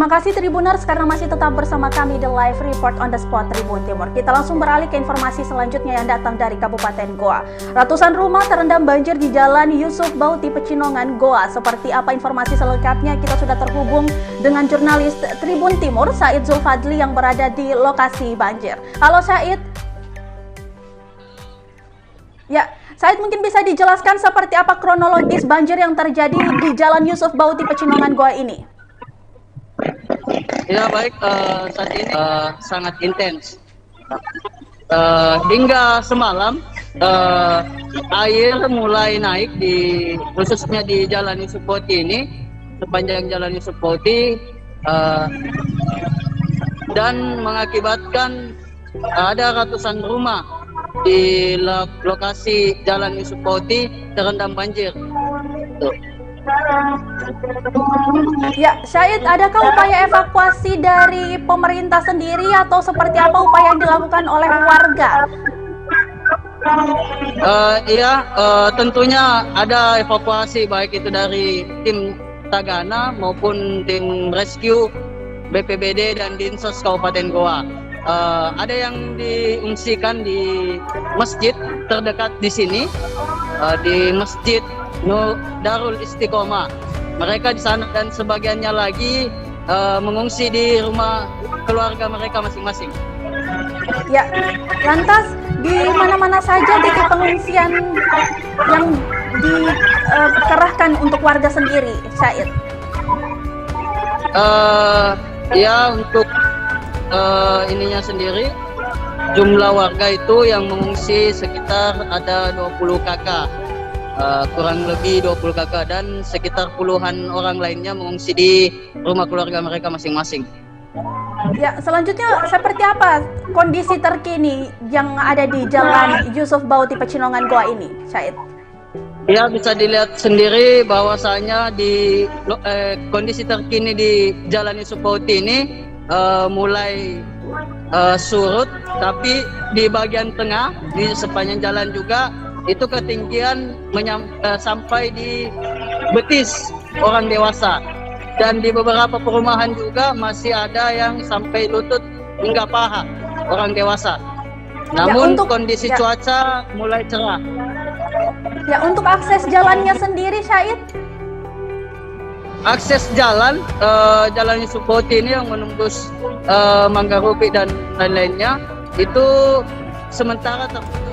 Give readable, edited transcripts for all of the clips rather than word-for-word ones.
Terima kasih Tribuners karena masih tetap bersama kami di live report on the spot Tribun Timur. Kita langsung beralih ke informasi selanjutnya yang datang dari Kabupaten Goa. Ratusan rumah terendam banjir di Jalan Yusuf Bauti Pecinongan, Goa. Seperti apa informasi selengkapnya, kita sudah terhubung dengan jurnalis Tribun Timur, Said Zulfadli yang berada di lokasi banjir. Halo Said. Ya, Said mungkin bisa dijelaskan seperti apa kronologis banjir yang terjadi di Jalan Yusuf Bauti Pecinongan, Goa ini? Ya baik, saat ini sangat intens. Hingga semalam air mulai naik khususnya di Jalan Yusuf Bauti ini, sepanjang Jalan Yusuf Bauti, dan mengakibatkan ada ratusan rumah di lokasi Jalan Yusuf Bauti terendam banjir. Ya, Syahid, adakah upaya evakuasi dari pemerintah sendiri atau seperti apa upaya yang dilakukan oleh warga? Tentunya ada evakuasi baik itu dari tim Tagana maupun tim rescue BPBD dan Dinsos Kabupaten Goa. Ada yang diungsikan di masjid terdekat di sini, di Masjid Darul Istiqomah. Mereka di sana dan sebagiannya lagi mengungsi di rumah keluarga mereka masing-masing. Ya, lantas di mana-mana saja titik pengungsian yang dikerahkan untuk warga sendiri, Syahid? Untuk ininya sendiri, jumlah warga itu yang mengungsi sekitar ada 20 kakak. Kurang lebih 20 kakak dan sekitar puluhan orang lainnya mengungsi di rumah keluarga mereka masing-masing. Ya, selanjutnya seperti apa kondisi terkini yang ada di Jalan Yusuf Bauti Pecinongan Goa ini, Syahid? Ya, bisa dilihat sendiri bahwasanya di kondisi terkini di Jalan Yusuf Bauti ini mulai surut, tapi di bagian tengah di sepanjang jalan juga itu ketinggian sampai di betis orang dewasa, dan di beberapa perumahan juga masih ada yang sampai lutut hingga paha orang dewasa. Namun kondisi cuaca mulai cerah. Ya, untuk akses jalannya sendiri, Syahid? Akses jalan Yusuf Bauti ini yang menembus Manggarupi dan lain-lainnya itu sementara terputus.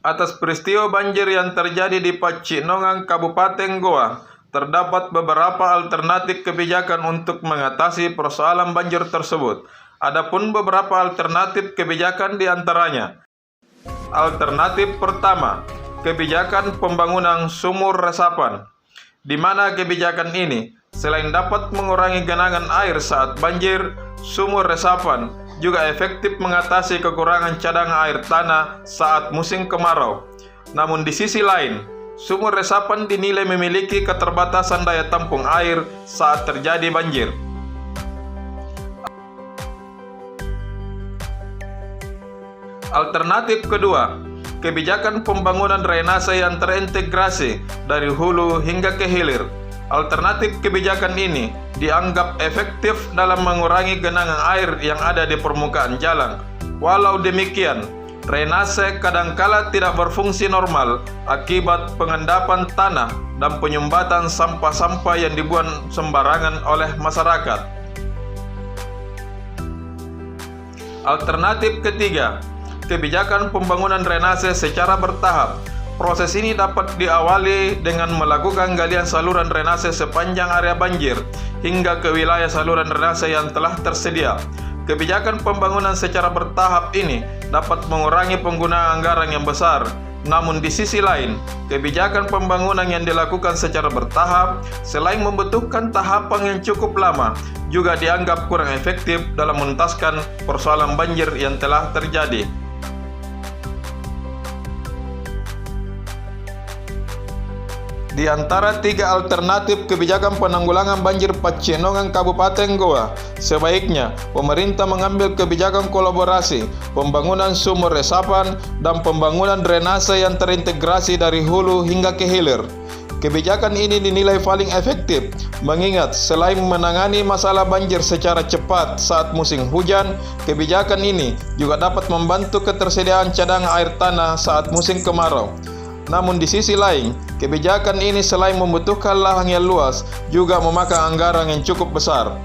Atas peristiwa banjir yang terjadi di Pecinongan, Kabupaten Goa, terdapat beberapa alternatif kebijakan untuk mengatasi persoalan banjir tersebut. Adapun beberapa alternatif kebijakan di antaranya. Alternatif pertama, kebijakan pembangunan sumur resapan, di mana kebijakan ini selain dapat mengurangi genangan air saat banjir, sumur resapan juga efektif mengatasi kekurangan cadangan air tanah saat musim kemarau. Namun di sisi lain, sumur resapan dinilai memiliki keterbatasan daya tampung air saat terjadi banjir. Alternatif kedua, kebijakan pembangunan drainase yang terintegrasi dari hulu hingga ke hilir. Alternatif kebijakan ini dianggap efektif dalam mengurangi genangan air yang ada di permukaan jalan. Walau demikian, drainase kadangkala tidak berfungsi normal akibat pengendapan tanah dan penyumbatan sampah-sampah yang dibuang sembarangan oleh masyarakat. Alternatif ketiga, kebijakan pembangunan drainase secara bertahap Proses ini dapat diawali dengan melakukan galian saluran drainase sepanjang area banjir hingga ke wilayah saluran drainase yang telah tersedia. Kebijakan pembangunan secara bertahap ini dapat mengurangi penggunaan anggaran yang besar. Namun di sisi lain, kebijakan pembangunan yang dilakukan secara bertahap selain membutuhkan tahapan yang cukup lama, juga dianggap kurang efektif dalam menuntaskan persoalan banjir yang telah terjadi. Di antara 3 alternatif kebijakan penanggulangan banjir Pecinongan Kabupaten Goa, sebaiknya pemerintah mengambil kebijakan kolaborasi, pembangunan sumur resapan, dan pembangunan drainase yang terintegrasi dari hulu hingga ke hilir. Kebijakan ini dinilai paling efektif, mengingat selain menangani masalah banjir secara cepat saat musim hujan, kebijakan ini juga dapat membantu ketersediaan cadangan air tanah saat musim kemarau. Namun di sisi lain, kebijakan ini selain membutuhkan lahan yang luas, juga memakan anggaran yang cukup besar.